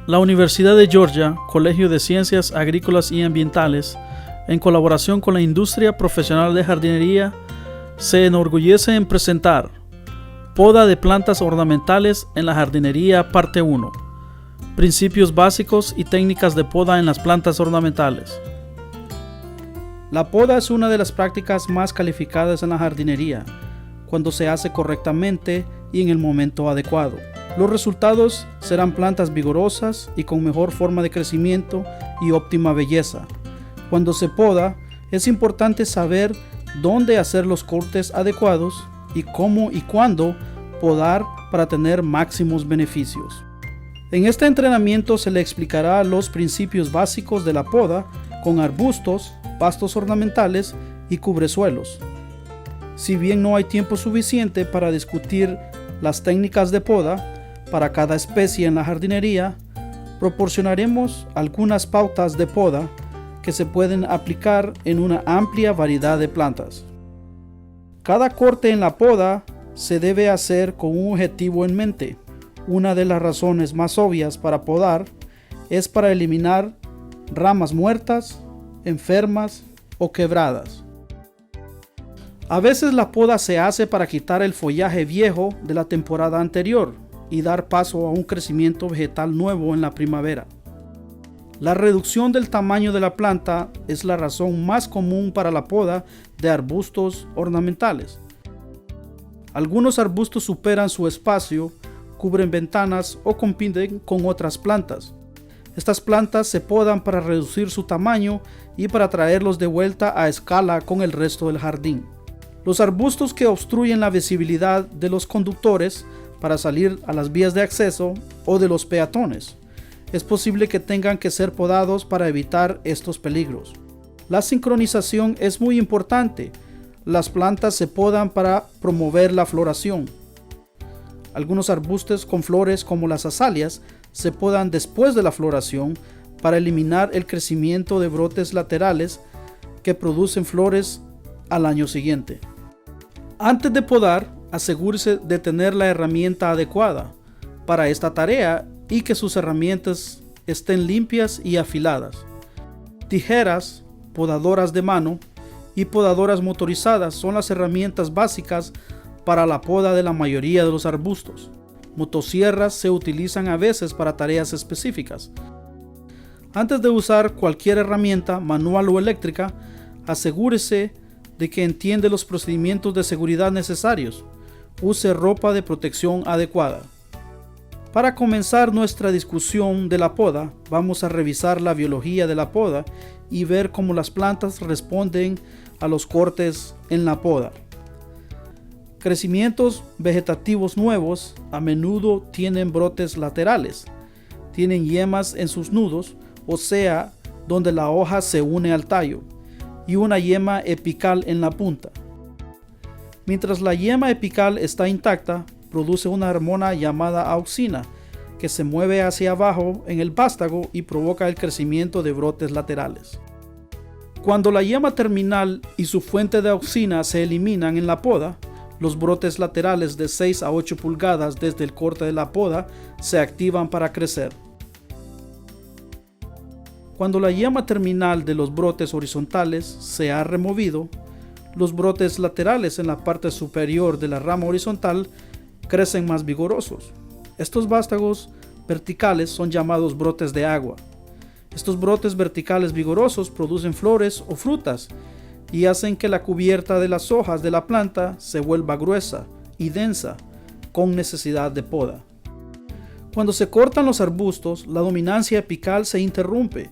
La Universidad de Georgia, Colegio de Ciencias Agrícolas y Ambientales, en colaboración con la industria profesional de jardinería, se enorgullece en presentar Poda de plantas ornamentales en la jardinería parte 1. Principios básicos y técnicas de poda en las plantas ornamentales. La poda es una de las prácticas más calificadas en la jardinería, cuando se hace correctamente y en el momento adecuado. Los resultados serán plantas vigorosas y con mejor forma de crecimiento y óptima belleza. Cuando se poda, es importante saber dónde hacer los cortes adecuados y cómo y cuándo podar para tener máximos beneficios. En este entrenamiento se le explicará los principios básicos de la poda con arbustos, pastos ornamentales y cubresuelos. Si bien no hay tiempo suficiente para discutir las técnicas de poda para cada especie en la jardinería, proporcionaremos algunas pautas de poda que se pueden aplicar en una amplia variedad de plantas. Cada corte en la poda se debe hacer con un objetivo en mente. Una de las razones más obvias para podar es para eliminar ramas muertas, enfermas o quebradas. A veces la poda se hace para quitar el follaje viejo de la temporada anterior y dar paso a un crecimiento vegetal nuevo en la primavera. La reducción del tamaño de la planta es la razón más común para la poda de arbustos ornamentales. Algunos arbustos superan su espacio, cubren ventanas o compiten con otras plantas. Estas plantas se podan para reducir su tamaño y para traerlos de vuelta a escala con el resto del jardín. Los arbustos que obstruyen la visibilidad de los conductores para salir a las vías de acceso o de los peatones. Es posible que tengan que ser podados para evitar estos peligros. La sincronización es muy importante. Las plantas se podan para promover la floración. Algunos arbustos con flores como las azaleas se podan después de la floración para eliminar el crecimiento de brotes laterales que producen flores al año siguiente. Antes de podar, asegúrese de tener la herramienta adecuada para esta tarea y que sus herramientas estén limpias y afiladas. Tijeras, podadoras de mano y podadoras motorizadas son las herramientas básicas para la poda de la mayoría de los arbustos. Motosierras se utilizan a veces para tareas específicas. Antes de usar cualquier herramienta, manual o eléctrica, asegúrese de que entiende los procedimientos de seguridad necesarios. Use ropa de protección adecuada. Para comenzar nuestra discusión de la poda, vamos a revisar la biología de la poda y ver cómo las plantas responden a los cortes en la poda. Crecimientos vegetativos nuevos a menudo tienen brotes laterales, tienen yemas en sus nudos, o sea, donde la hoja se une al tallo, y una yema epical en la punta. Mientras la yema epical está intacta, produce una hormona llamada auxina, que se mueve hacia abajo en el vástago y provoca el crecimiento de brotes laterales. Cuando la yema terminal y su fuente de auxina se eliminan en la poda, los brotes laterales de 6 a 8 pulgadas desde el corte de la poda se activan para crecer. Cuando la yema terminal de los brotes horizontales se ha removido, los brotes laterales en la parte superior de la rama horizontal crecen más vigorosos. Estos vástagos verticales son llamados brotes de agua. Estos brotes verticales vigorosos producen flores o frutas y hacen que la cubierta de las hojas de la planta se vuelva gruesa y densa, con necesidad de poda. Cuando se cortan los arbustos, la dominancia apical se interrumpe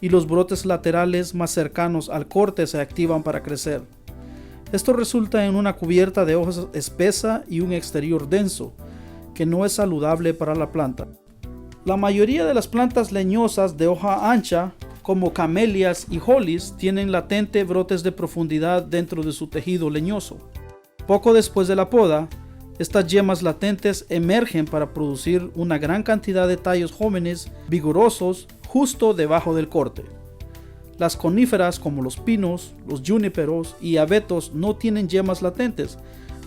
y los brotes laterales más cercanos al corte se activan para crecer. Esto resulta en una cubierta de hojas espesa y un exterior denso, que no es saludable para la planta. La mayoría de las plantas leñosas de hoja ancha, como camelias y hollies, tienen latente brotes de profundidad dentro de su tejido leñoso. Poco después de la poda, estas yemas latentes emergen para producir una gran cantidad de tallos jóvenes vigorosos justo debajo del corte. Las coníferas como los pinos, los juníperos y abetos no tienen yemas latentes,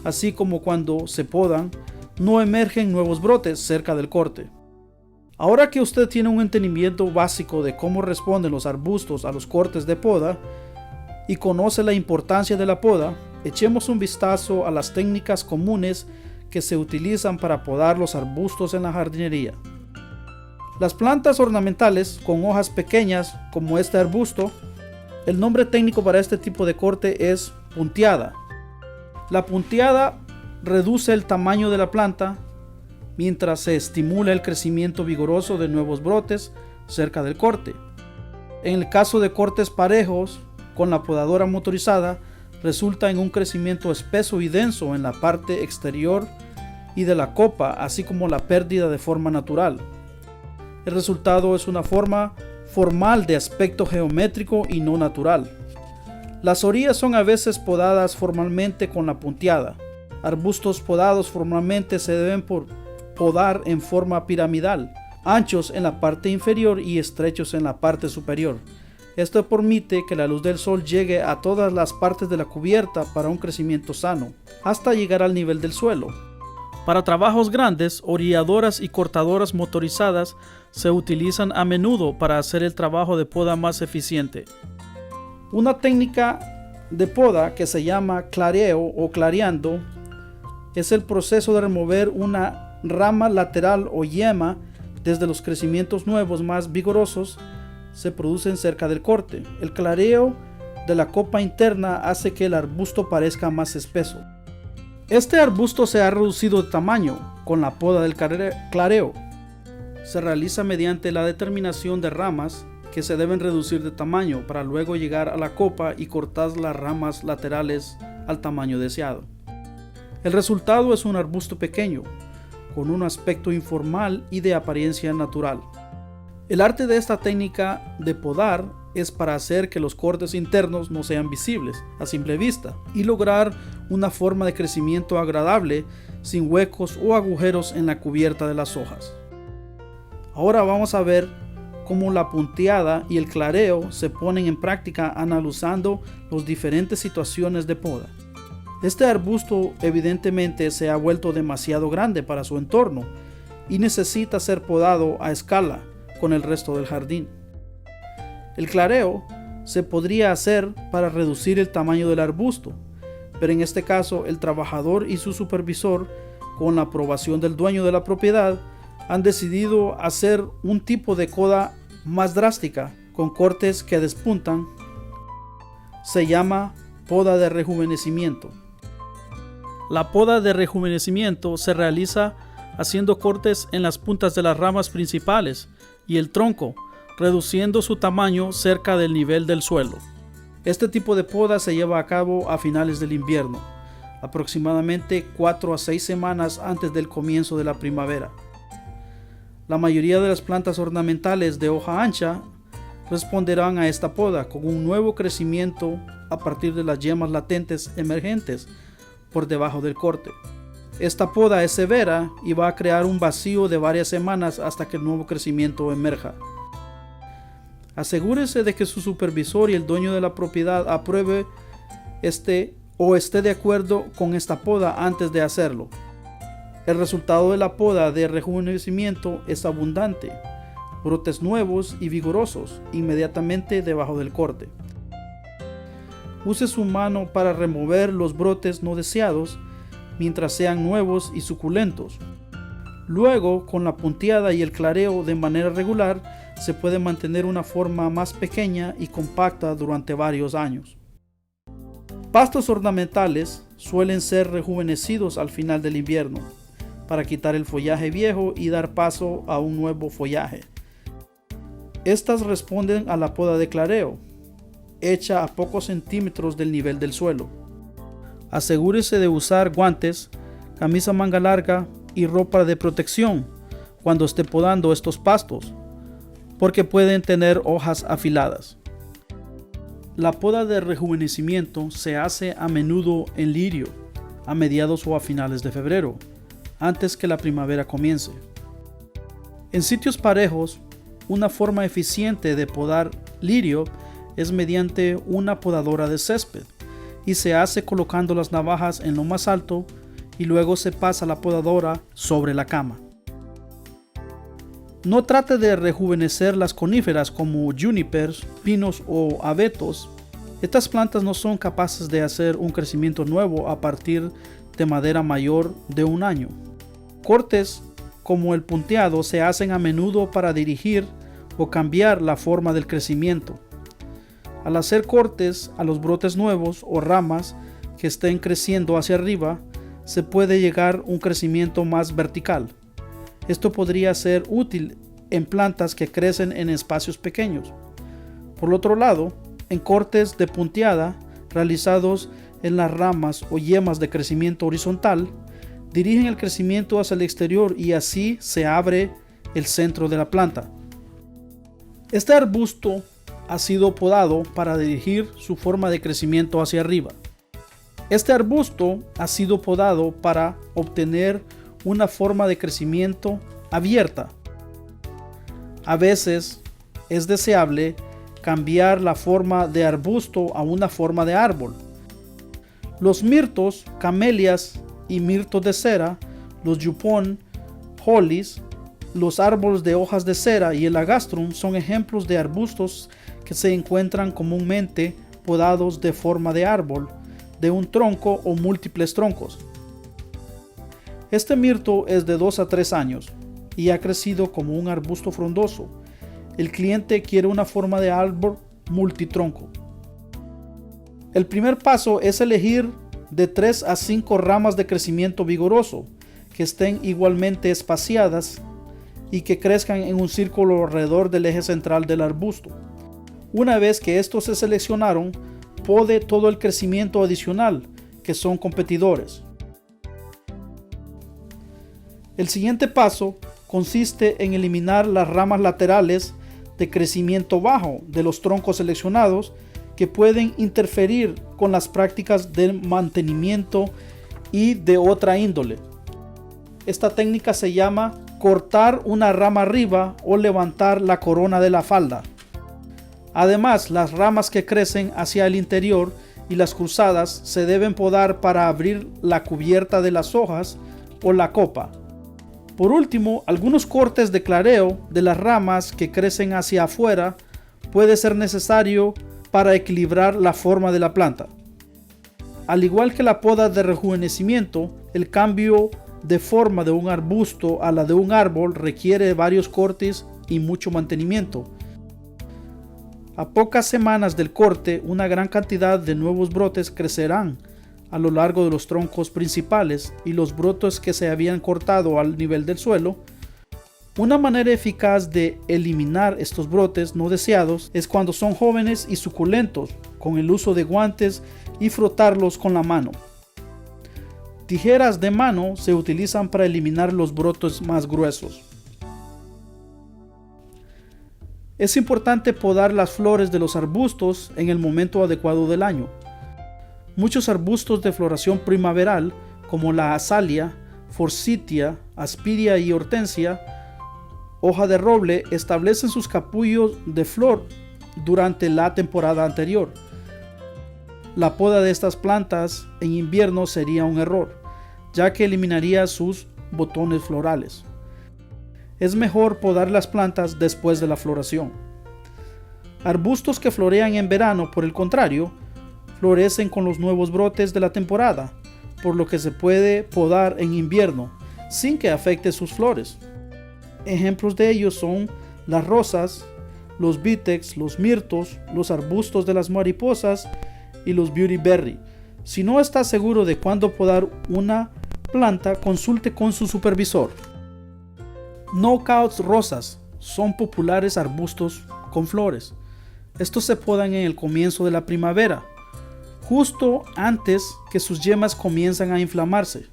así como cuando se podan, no emergen nuevos brotes cerca del corte. Ahora que usted tiene un entendimiento básico de cómo responden los arbustos a los cortes de poda y conoce la importancia de la poda, echemos un vistazo a las técnicas comunes que se utilizan para podar los arbustos en la jardinería. Las plantas ornamentales con hojas pequeñas como este arbusto, el nombre técnico para este tipo de corte es punteada. La punteada reduce el tamaño de la planta mientras se estimula el crecimiento vigoroso de nuevos brotes cerca del corte. En el caso de cortes parejos con la podadora motorizada, resulta en un crecimiento espeso y denso en la parte exterior y de la copa, así como la pérdida de forma natural. El resultado es una forma formal de aspecto geométrico y no natural. Las orillas son a veces podadas formalmente con la punteada. Arbustos podados formalmente se deben podar en forma piramidal, anchos en la parte inferior y estrechos en la parte superior. Esto permite que la luz del sol llegue a todas las partes de la cubierta para un crecimiento sano, hasta llegar al nivel del suelo. Para trabajos grandes, orilladoras y cortadoras motorizadas se utilizan a menudo para hacer el trabajo de poda más eficiente. Una técnica de poda que se llama clareo o clareando es el proceso de remover una rama lateral o yema desde los crecimientos nuevos más vigorosos se producen cerca del corte. El clareo de la copa interna hace que el arbusto parezca más espeso. Este arbusto se ha reducido de tamaño con la poda del clareo. Se realiza mediante la determinación de ramas que se deben reducir de tamaño para luego llegar a la copa y cortar las ramas laterales al tamaño deseado. El resultado es un arbusto pequeño, con un aspecto informal y de apariencia natural. El arte de esta técnica de podar es para hacer que los cortes internos no sean visibles a simple vista y lograr una forma de crecimiento agradable sin huecos o agujeros en la cubierta de las hojas. Ahora vamos a ver cómo la punteada y el clareo se ponen en práctica analizando las diferentes situaciones de poda. Este arbusto evidentemente se ha vuelto demasiado grande para su entorno y necesita ser podado a escala con el resto del jardín. El clareo se podría hacer para reducir el tamaño del arbusto, pero en este caso el trabajador y su supervisor, con la aprobación del dueño de la propiedad, han decidido hacer un tipo de poda más drástica con cortes que despuntan. Se llama poda de rejuvenecimiento. La poda de rejuvenecimiento se realiza haciendo cortes en las puntas de las ramas principales y el tronco, reduciendo su tamaño cerca del nivel del suelo. Este tipo de poda se lleva a cabo a finales del invierno, aproximadamente 4 a 6 semanas antes del comienzo de la primavera. La mayoría de las plantas ornamentales de hoja ancha responderán a esta poda con un nuevo crecimiento a partir de las yemas latentes emergentes por debajo del corte. Esta poda es severa y va a crear un vacío de varias semanas hasta que el nuevo crecimiento emerja. Asegúrese de que su supervisor y el dueño de la propiedad apruebe esté de acuerdo con esta poda antes de hacerlo. El resultado de la poda de rejuvenecimiento es abundante, brotes nuevos y vigorosos inmediatamente debajo del corte. Use su mano para remover los brotes no deseados mientras sean nuevos y suculentos. Luego, con la punteada y el clareo de manera regular, se puede mantener una forma más pequeña y compacta durante varios años. Pastos ornamentales suelen ser rejuvenecidos al final del invierno para quitar el follaje viejo y dar paso a un nuevo follaje. Estas responden a la poda de clareo, hecha a pocos centímetros del nivel del suelo. Asegúrese de usar guantes, camisa manga larga y ropa de protección cuando esté podando estos pastos, porque pueden tener hojas afiladas. La poda de rejuvenecimiento se hace a menudo en lirio, a mediados o a finales de febrero, antes que la primavera comience. En sitios parejos, una forma eficiente de podar lirio es mediante una podadora de césped y se hace colocando las navajas en lo más alto y luego se pasa la podadora sobre la cama. No trate de rejuvenecer las coníferas como junipers, pinos o abetos. Estas plantas no son capaces de hacer un crecimiento nuevo a partir de madera mayor de un año. Cortes como el punteado se hacen a menudo para dirigir o cambiar la forma del crecimiento. Al hacer cortes a los brotes nuevos o ramas que estén creciendo hacia arriba, se puede llegar a un crecimiento más vertical. Esto podría ser útil en plantas que crecen en espacios pequeños. Por otro lado, en cortes de punteada realizados en las ramas o yemas de crecimiento horizontal, dirigen el crecimiento hacia el exterior y así se abre el centro de la planta. Este arbusto ha sido podado para dirigir su forma de crecimiento hacia arriba. Este arbusto ha sido podado para obtener una forma de crecimiento abierta. A veces es deseable cambiar la forma de arbusto a una forma de árbol. Los mirtos, camelias y mirtos de cera, los yupón, hollies, los árboles de hojas de cera y el agastrum son ejemplos de arbustos que se encuentran comúnmente podados de forma de árbol, de un tronco o múltiples troncos. Este mirto es de 2 a 3 años y ha crecido como un arbusto frondoso. El cliente quiere una forma de árbol multitronco. El primer paso es elegir de 3 a 5 ramas de crecimiento vigoroso que estén igualmente espaciadas y que crezcan en un círculo alrededor del eje central del arbusto. Una vez que estos se seleccionaron, pode todo el crecimiento adicional, que son competidores. El siguiente paso consiste en eliminar las ramas laterales de crecimiento bajo de los troncos seleccionados que pueden interferir con las prácticas de mantenimiento y de otra índole. Esta técnica se llama cortar una rama arriba o levantar la corona de la falda. Además, las ramas que crecen hacia el interior y las cruzadas se deben podar para abrir la cubierta de las hojas o la copa. Por último, algunos cortes de clareo de las ramas que crecen hacia afuera puede ser necesario para equilibrar la forma de la planta. Al igual que la poda de rejuvenecimiento, el cambio de forma de un arbusto a la de un árbol requiere varios cortes y mucho mantenimiento. A pocas semanas del corte, una gran cantidad de nuevos brotes crecerán a lo largo de los troncos principales y los brotes que se habían cortado al nivel del suelo. Una manera eficaz de eliminar estos brotes no deseados es cuando son jóvenes y suculentos, con el uso de guantes y frotarlos con la mano. Tijeras de mano se utilizan para eliminar los brotes más gruesos. Es importante podar las flores de los arbustos en el momento adecuado del año. Muchos arbustos de floración primaveral, como la azalia, forsythia, aspidia y hortensia, hoja de roble, establecen sus capullos de flor durante la temporada anterior. La poda de estas plantas en invierno sería un error, ya que eliminaría sus botones florales. Es mejor podar las plantas después de la floración. Arbustos que florean en verano, por el contrario, florecen con los nuevos brotes de la temporada, por lo que se puede podar en invierno sin que afecte sus flores. Ejemplos de ellos son las rosas, los vitex, los mirtos, los arbustos de las mariposas y los beauty berry. Si no está seguro de cuándo podar una planta, consulte con su supervisor. Knockouts rosas son populares arbustos con flores. Estos se podan en el comienzo de la primavera, justo antes que sus yemas comienzan a inflamarse.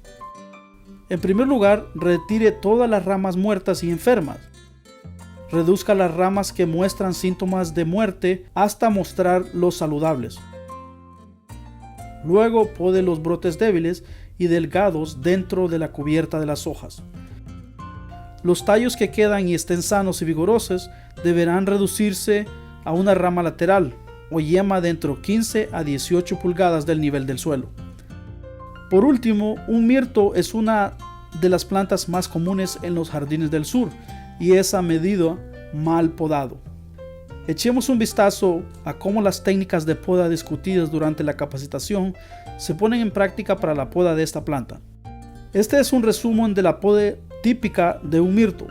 En primer lugar, retire todas las ramas muertas y enfermas. Reduzca las ramas que muestran síntomas de muerte hasta mostrar los saludables. Luego pode los brotes débiles y delgados dentro de la cubierta de las hojas. Los tallos que quedan y estén sanos y vigorosos deberán reducirse a una rama lateral o yema de entre 15 a 18 pulgadas del nivel del suelo. Por último, un mirto es una de las plantas más comunes en los jardines del sur y es a medida mal podado. Echemos un vistazo a cómo las técnicas de poda discutidas durante la capacitación se ponen en práctica para la poda de esta planta. Este es un resumen de la poda típica de un mirto.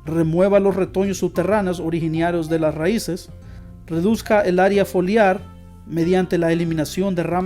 Remueva los retoños subterráneos originarios de las raíces. Reduzca el área foliar mediante la eliminación de ramas